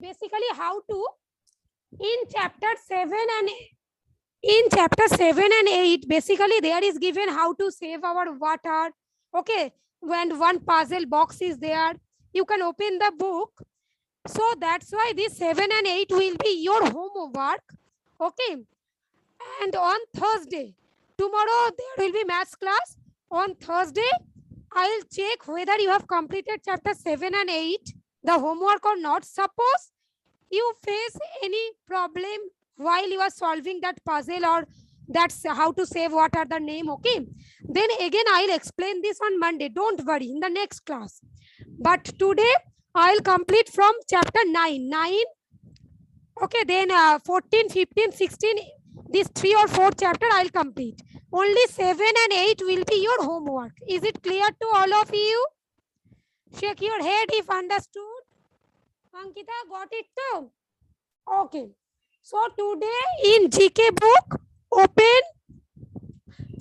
basically how to in chapter 7 and 8 basically there is given how to save our water. Okay, when one puzzle box is there, you can open the book. So that's why this 7 and 8 will be your homework. Okay, and on Thursday, tomorrow there will be maths class. On Thursday, I'll check whether you have completed chapter 7 and 8, the homework or not. Suppose you face any problem while you are solving that puzzle, or that's how to save what are the name. Okay, then again I'll explain this on Monday. Don't worry, in the next class. But today I'll complete from chapter 9. Okay, then 14, 15, 16, these 3 or 4 chapter I'll complete. Only 7 and 8 will be your homework. Is it clear to all of you? Shake your head if understood. Ankita, got it too? Okay. So today in GK book, open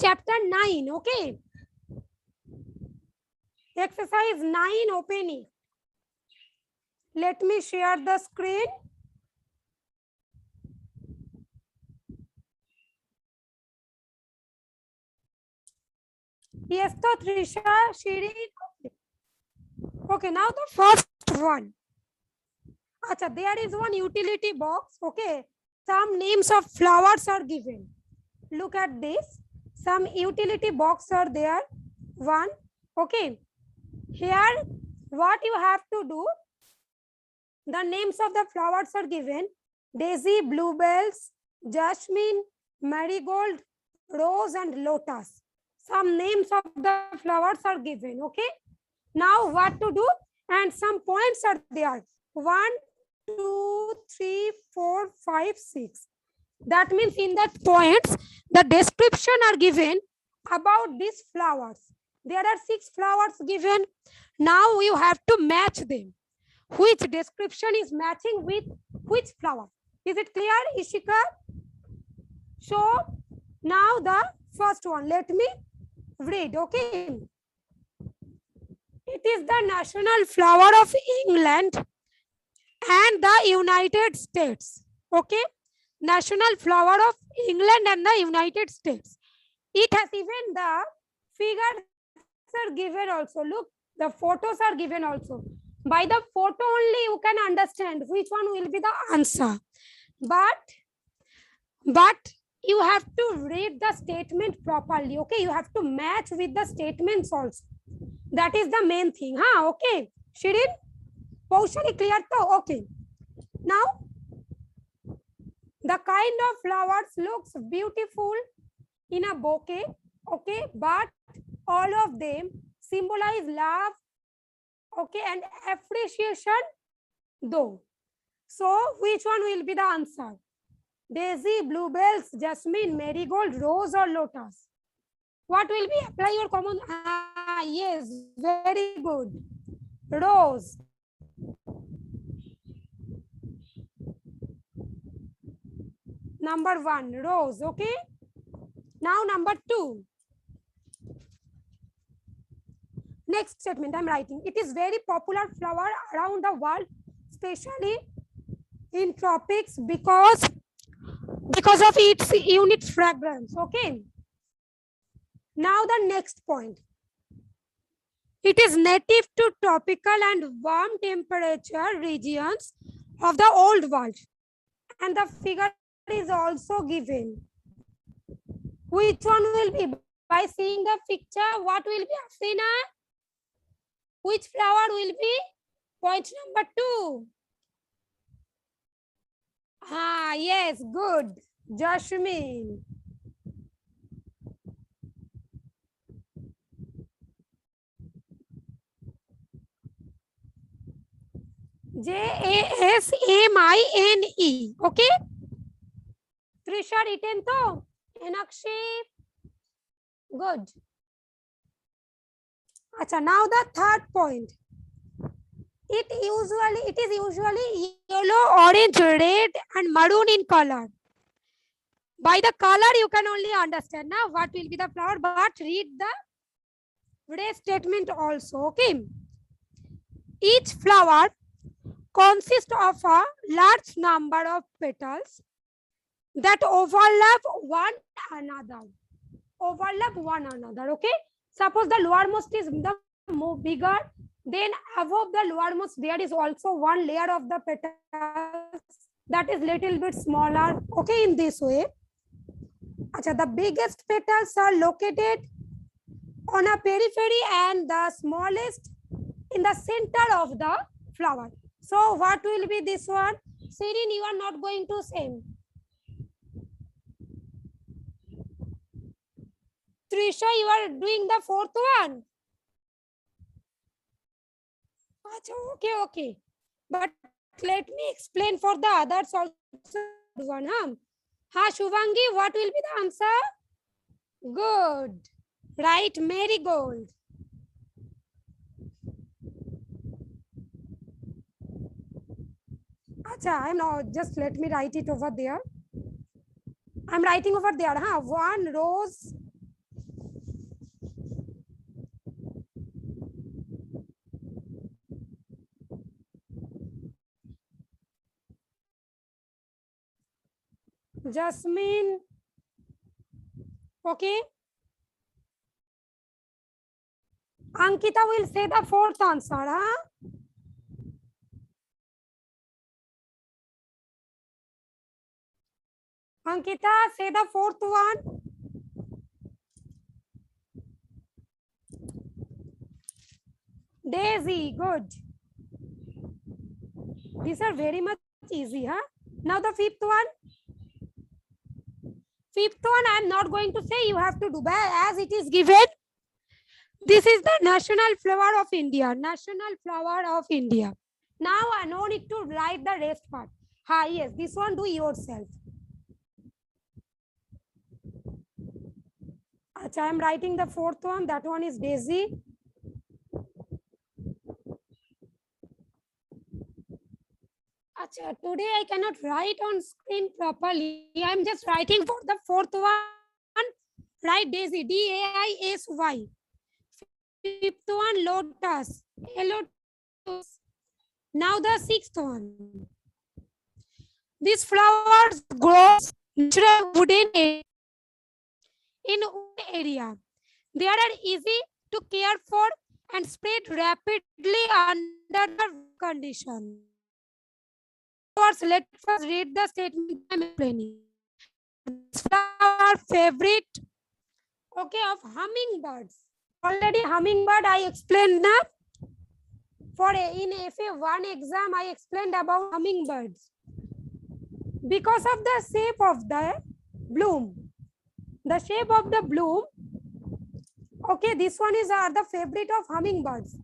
chapter 9. Okay. Exercise 9, open it. Let me share the screen. Yes, so Trisha, Shirin. Okay, now the first one. Acha, there is one utility box. Okay, some names of flowers are given. Look at this. Some utility box are there. One. Okay. Here, what you have to do, the names of the flowers are given. Daisy, bluebells, jasmine, marigold, rose and lotus. Some names of the flowers are given. Okay. Now what to do? And some points are there. 1, 2, 3, 4, 5, 6. That means in that points, the description are given about these flowers. There are 6 flowers given. Now you have to match them. Which description is matching with which flower? Is it clear, Ishika? So now the first one, let me read. Okay. It is the national flower of England and the United States. Okay. National flower of England and the United States. It has even the figures are given also. Look, the photos are given also. By the photo only you can understand which one will be the answer. But you have to read the statement properly. Okay, you have to match with the statements also. That is the main thing. Huh? Okay, Shirin? Paushali clear to? Okay. Now, the kind of flowers looks beautiful in a bouquet. Okay, but all of them symbolize love. Okay, and appreciation though. So, which one will be the answer? Daisy, bluebells, jasmine, marigold, rose or lotus? What will be? Apply your common. Ah, yes, very good. Rose. Number 1, rose. Okay. Now number 2. Next statement I'm writing. It is very popular flower around the world, especially in tropics because of its unique fragrance. Okay. Now the next point. It is native to tropical and warm temperature regions of the old world. And the figure is also given. Which one will be? By seeing the picture, what will be, Afina? Which flower will be? Point number 2. Ah, yes, good. Jasmine. Jasmine. Okay? Trisha written to? Enakshi. Good. Acha, now the third point. It is usually yellow, orange, red and maroon in color. By the color you can only understand now what will be the flower, but read the statement also. Okay. Each flower consists of a large number of petals that overlap one another. Okay. Suppose the lowermost is the more bigger, then above the lowermost there is also one layer of the petals that is little bit smaller. Okay, in this way. Achha, the biggest petals are located on a periphery and the smallest in the center of the flower. So what will be this one? Shirin, you are not going to say. Trisha, you are doing the fourth one. Okay, okay. But let me explain for the others also one. Ha, Shuvangi, what will be the answer? Good. Right, marigold. Acha, I'm not, just let me write it over there. I'm writing over there. One rose. Jasmine. Okay. Ankita will say the fourth answer. Ankita, say the fourth one. Daisy, good. These are very much easy. Now the fifth one. Fifth one, I am not going to say, you have to do as it is given. This is the national flower of India. National flower of India. Now I no need to write the rest part. Yes, this one do yourself. Achha, I am writing the fourth one. That one is Daisy. Achha, today I cannot write on screen properly. I am just writing for the fourth one. Write Daisy. Daisy. Fifth one, lotus. Lotus. Now the sixth one. These flowers grow natural wooden in wood area. They are easy to care for and spread rapidly under the condition. First, let us read the statement I am explaining. Flower favorite, okay, of hummingbirds. Already hummingbird I explained now. In FA1 exam I explained about hummingbirds. Because of the shape of the bloom. The shape of the bloom. Okay, this one is the favorite of hummingbirds.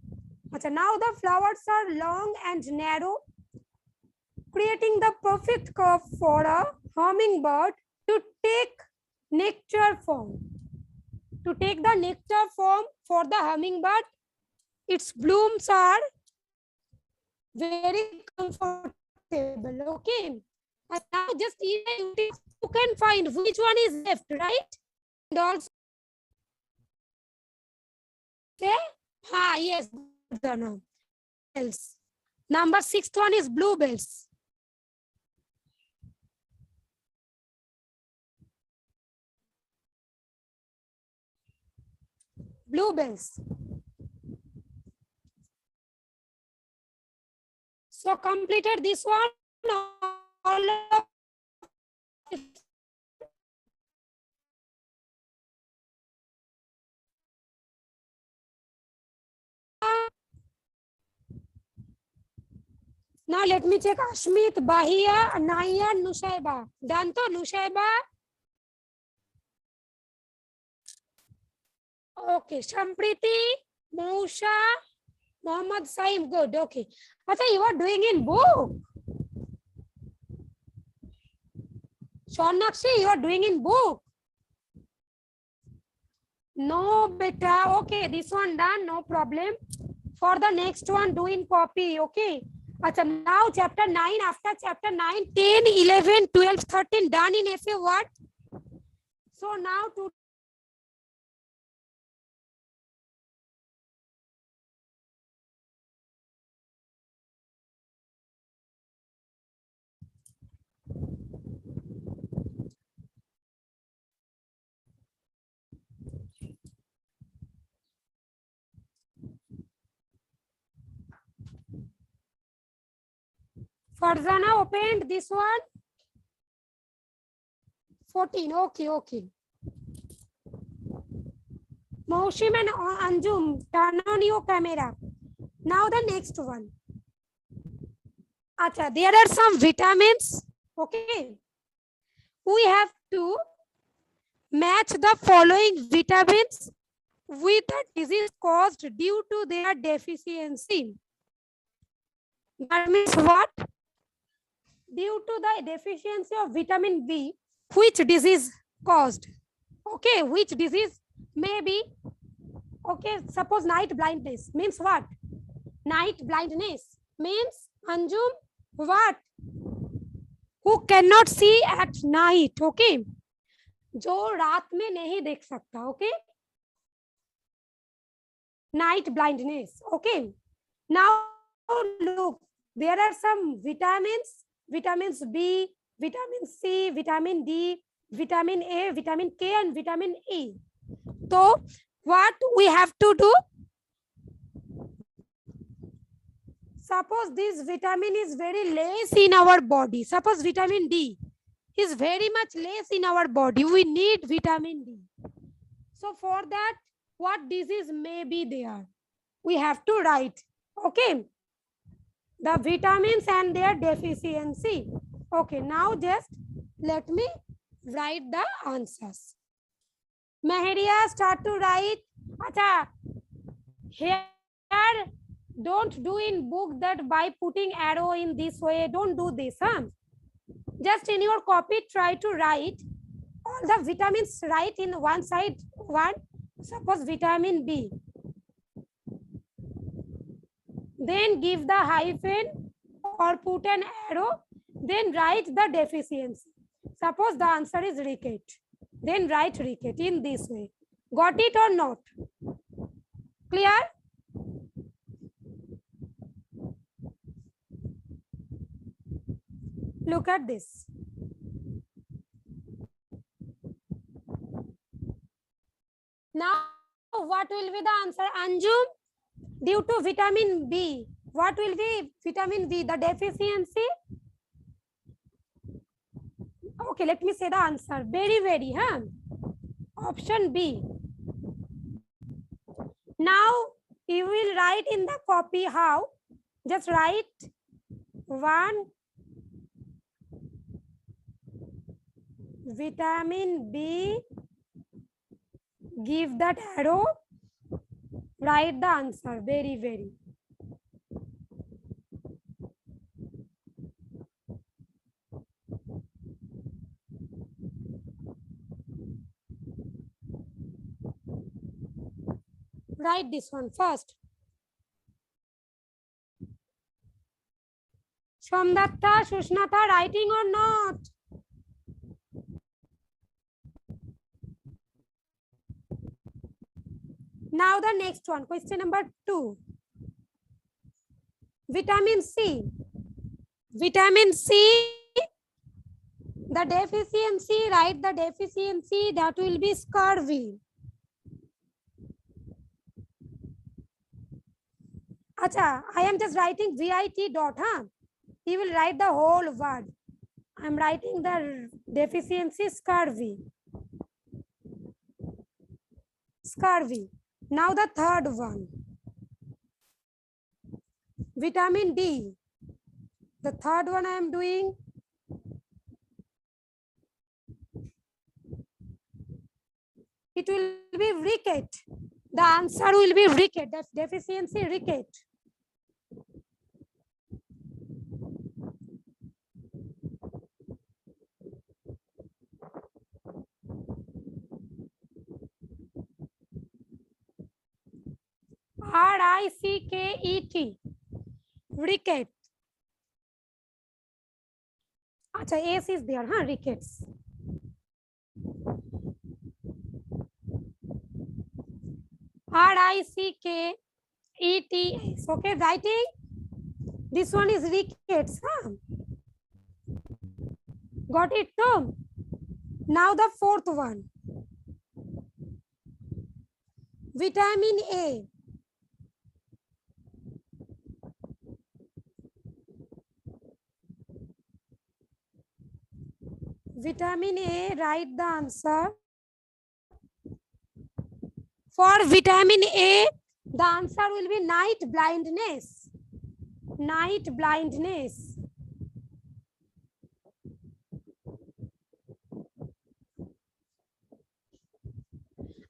Now the flowers are long and narrow, creating the perfect curve for a hummingbird to take nectar form. To take the nectar form for the hummingbird, its blooms are very comfortable. Okay. And now just you can find which one is left, right? And also, okay. Yes. Else. Number sixth one is bluebells. Bluebells. So completed this one. All of now let me check Ashmit, Bahia, Anaya, Nushaiba. Done to Nushaiba? Okay, Shampriti, Mausha, Mohammad Saim, good, okay. Acha, you are doing in book. Shonakshi, you are doing in book. No, beta, okay, this one done, no problem. For the next one, do in copy, okay. Acha, now chapter 9, after chapter 9, 10, 11, 12, 13, done in FA what? So now to Farzana opened this one. 14. Okay. Maushim and Anjum, turn on your camera. Now the next one. Acha, there are some vitamins. Okay. We have to match the following vitamins with a disease caused due to their deficiency. That means what? Due to the deficiency of vitamin B, which disease caused? Okay, which disease may be? Okay, suppose night blindness means what? Night blindness means Anjum what? Who cannot see at night. Okay, जो रात में नहीं देख सकता. Okay, night blindness. Okay, now look, there are some vitamins. Vitamins B, vitamin C, vitamin D, vitamin A, vitamin K, and vitamin E. So what we have to do? Suppose this vitamin is very less in our body. Suppose vitamin D is very much less in our body. We need vitamin D. So for that, what disease may be there? We have to write. Okay. The vitamins and their deficiency. Okay, now just let me write the answers. Meheria, start to write. Acha, here, don't do in book that by putting arrow in this way. Don't do this. Huh? Just in your copy, try to write all the vitamins. Write in one side. One, suppose vitamin B. Then give the hyphen or put an arrow, then write the deficiency. Suppose the answer is ricket, then write ricket in this way. Got it or not? Clear? Look at this. Now, what will be the answer, Anjum? Due to vitamin B, what will be vitamin B? The deficiency? Okay, let me say the answer. Very, huh? Option B. Now, you will write in the copy how? Just write 1 vitamin B, give that arrow, write the answer. Very. Write this one first. Somdatta, Sushnata, writing or not? Now the next one, question number 2. Vitamin C. Vitamin C, the deficiency, write the deficiency, that will be scurvy. Acha, I am just writing VIT dot, huh? You will write the whole word. I am writing the deficiency scurvy. Scurvy. Now the third one. Vitamin D. The third one I am doing. It will be ricket. The answer will be ricket. That's deficiency ricket. RICKET. Ricket. Acha, S is there, huh? Rickets. RICKETS. Okay, writing. This one is rickets, huh? Got it too? Now the fourth one. Vitamin A. Vitamin A, write the answer. For vitamin A, the answer will be night blindness. Night blindness.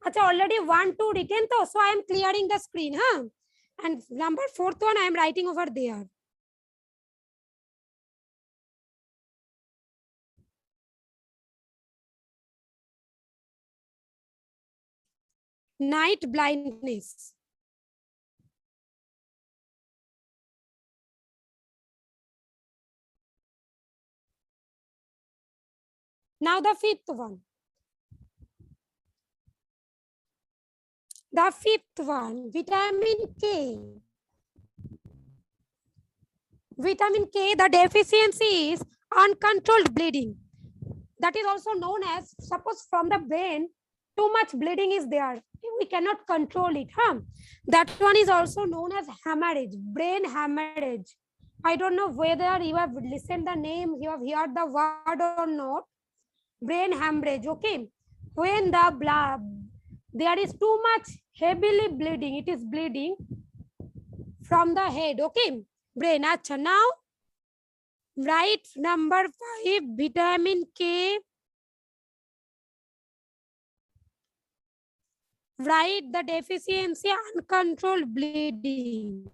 Acha, already 1, 2 written, so I am clearing the screen. Huh? And number fourth one I am writing over there. Night blindness. Now the fifth one. The fifth one, vitamin K. Vitamin K, the deficiency is uncontrolled bleeding. That is also known as, suppose from the brain, too much bleeding is there. We cannot control it. Huh? That one is also known as hemorrhage, brain hemorrhage. I don't know whether you have listened the name, you have heard the word or not. Brain hemorrhage, okay? When the blood, there is too much heavily bleeding, it is bleeding from the head, okay? Brain. Acha, now write number 5, vitamin K. Write the deficiency, uncontrolled bleeding.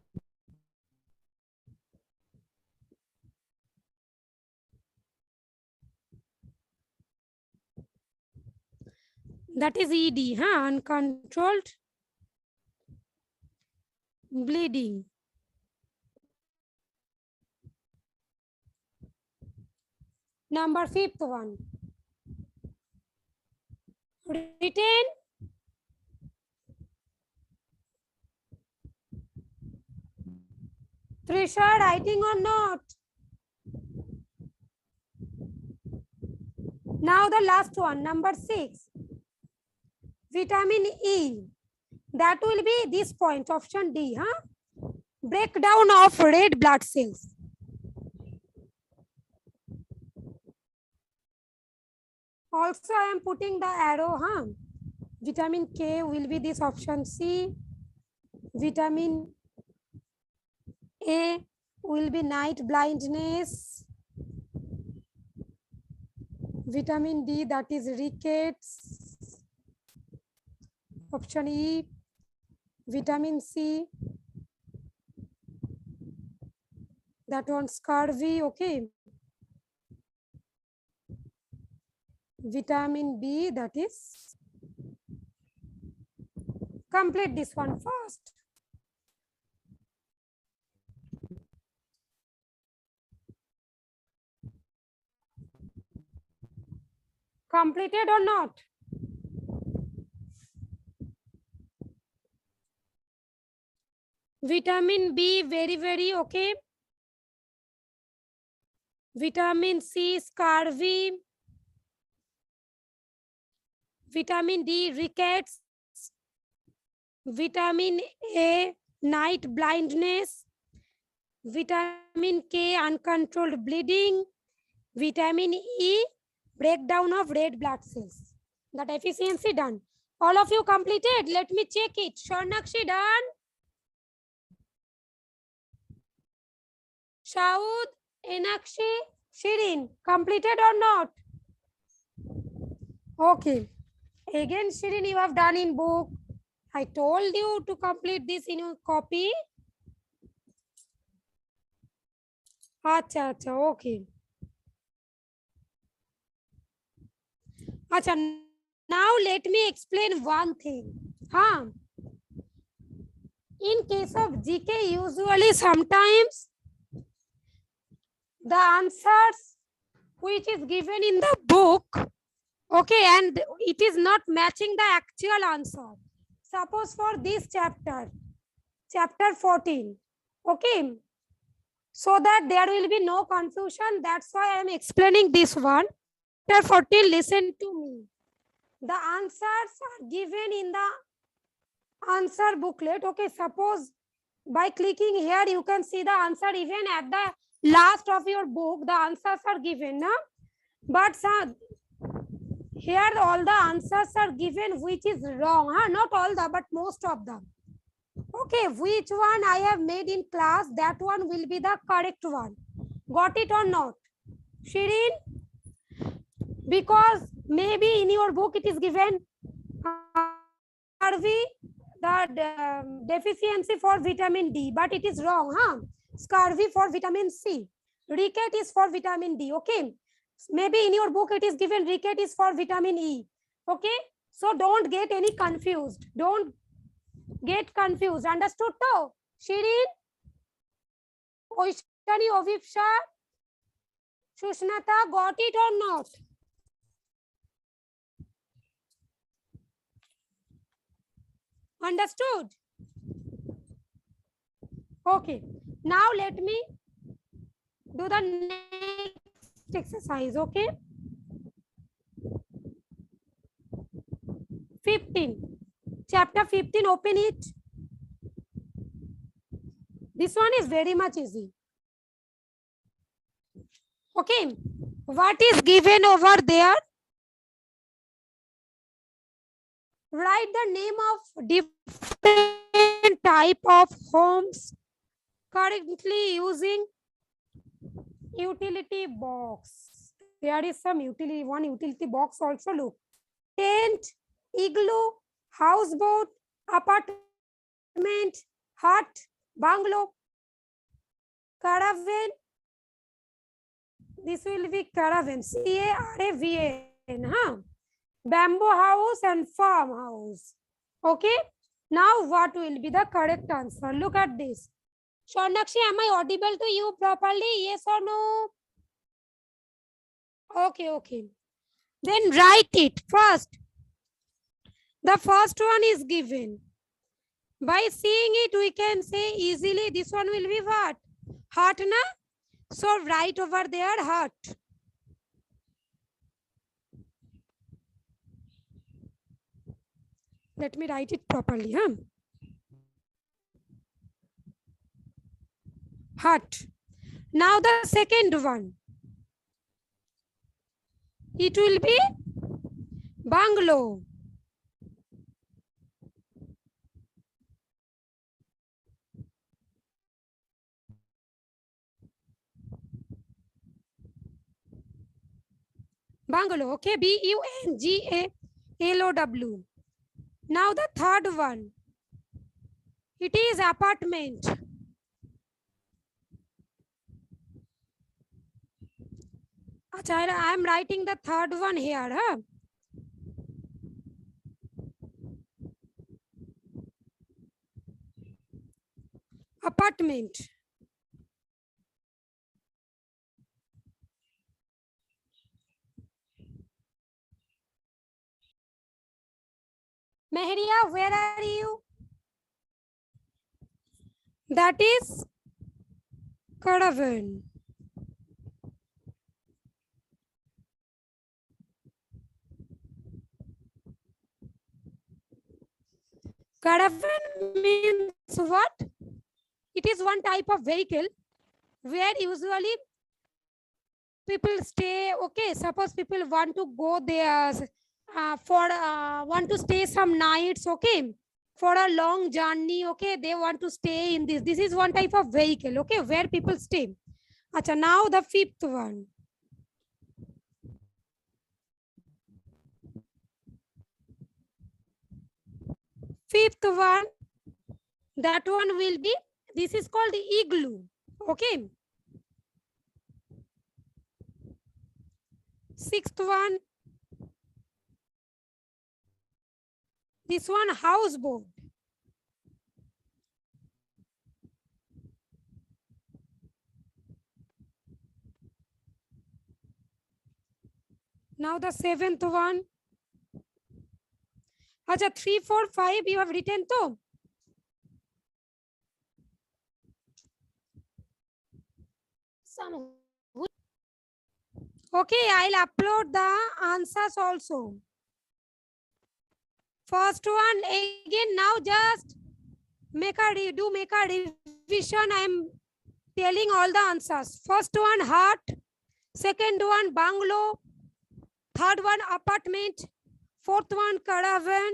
That is ED, huh? Uncontrolled bleeding. Number 5th one. Written. Trisha, writing or not? Now the last one, number 6. Vitamin E. That will be this point, option D, huh? Breakdown of red blood cells. Also, I am putting the arrow, huh? Vitamin K will be this option C. Vitamin A will be night blindness. Vitamin D, that is rickets. Option E. Vitamin C, that one scurvy, okay. Vitamin B, that is, complete this one first. Completed or not? Vitamin B, very, okay. Vitamin C, scurvy. Vitamin D, rickets. Vitamin A, night blindness. Vitamin K, uncontrolled bleeding. Vitamin E, breakdown of red blood cells. The deficiency done. All of you completed. Let me check it. Sharnakshi done. Shaud, Enakshi, Shirin, completed or not? Okay. Again, Shirin, you have done in book. I told you to complete this in your copy. Acha, okay. Acha, now let me explain one thing. Huh? In case of GK, usually sometimes the answers which is given in the book, okay, and it is not matching the actual answer. Suppose for this chapter, chapter 14, okay, so that there will be no confusion. That's why I am explaining this one. Chapter 14, listen to me. The answers are given in the answer booklet. Okay, suppose by clicking here, you can see the answer even at the last of your book. The answers are given, no? But here all the answers are given which is wrong. Huh? Not all the, but most of them. Okay, which one I have made in class, that one will be the correct one. Got it or not? Shirin? Because maybe in your book it is given scurvy, the deficiency for vitamin D, but it is wrong. Huh? Scurvy for vitamin C. Ricket is for vitamin D. Okay. Maybe in your book it is given ricket is for vitamin E. Okay. So don't get any confused. Don't get confused. Understood though? Shirin? Oishani, Ovipsha? Sushnata, got it or not? Understood? Okay. Now let me do the next exercise. Okay. 15. Chapter 15, open it. This one is very much easy. Okay. What is given over there? Write the name of different type of homes currently using utility box. There is some one utility box also. Look. Tent, igloo, houseboat, apartment, hut, bungalow, caravan. This will be caravan. C-A-R-A-V-A-N. Huh? Bamboo house and farmhouse. Okay. Now what will be the correct answer? Look at this. Swarnakshi, am I audible to you properly? Yes or no? Okay, okay. Then write it first. The first one is given. By seeing it, we can say easily this one will be what? Hut, na? So write over there hut. Let me write it properly. Huh? Hut. Now the second one. It will be bungalow. Bungalow, okay, B-U-N-G-A-L-O-W. Now the third one. It is apartment. I am writing the third one here. Huh? Apartment. Meheria, where are you? That is caravan. Caravan means what? It is one type of vehicle where usually people stay. Okay, suppose people want to go there want to stay some nights. Okay, for a long journey. Okay, they want to stay in this. This is one type of vehicle. Okay, where people stay. Acha, now the fifth one. Fifth one, that one will be, this is called the igloo. Okay. Sixth one, this one houseboat. Now the seventh one. Acha, 3, 4, 5 you have written too. Okay, I'll upload the answers also. First one again. Now just make a revision. I'm telling all the answers. First one hut, second one bungalow, third one apartment, fourth one caravan,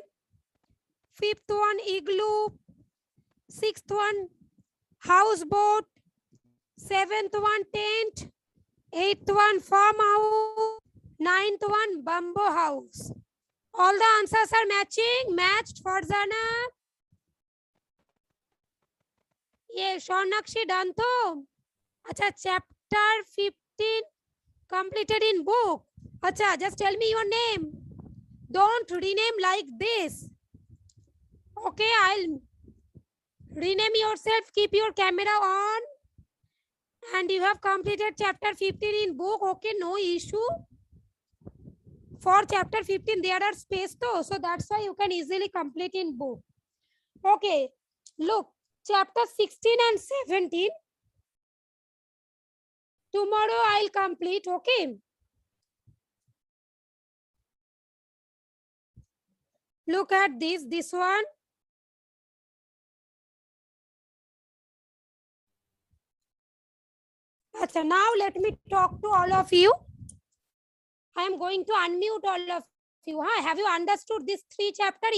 fifth one igloo, sixth one houseboat, seventh one tent, eighth one farmhouse, ninth one bamboo house. All the answers are matching. Matched for Zana. ये Shonakshi done to. Acha, chapter 15 completed in book. Acha, just tell me your name. Don't rename like this. Okay, I'll rename yourself. Keep your camera on. And you have completed chapter 15 in book. Okay, no issue. For chapter 15, there are space though. So that's why you can easily complete in book. Okay, look, chapter 16 and 17. Tomorrow I'll complete, okay? Look at this one. So now let me talk to all of you. I am going to unmute all of you. Huh? Have you understood this 3 chapters?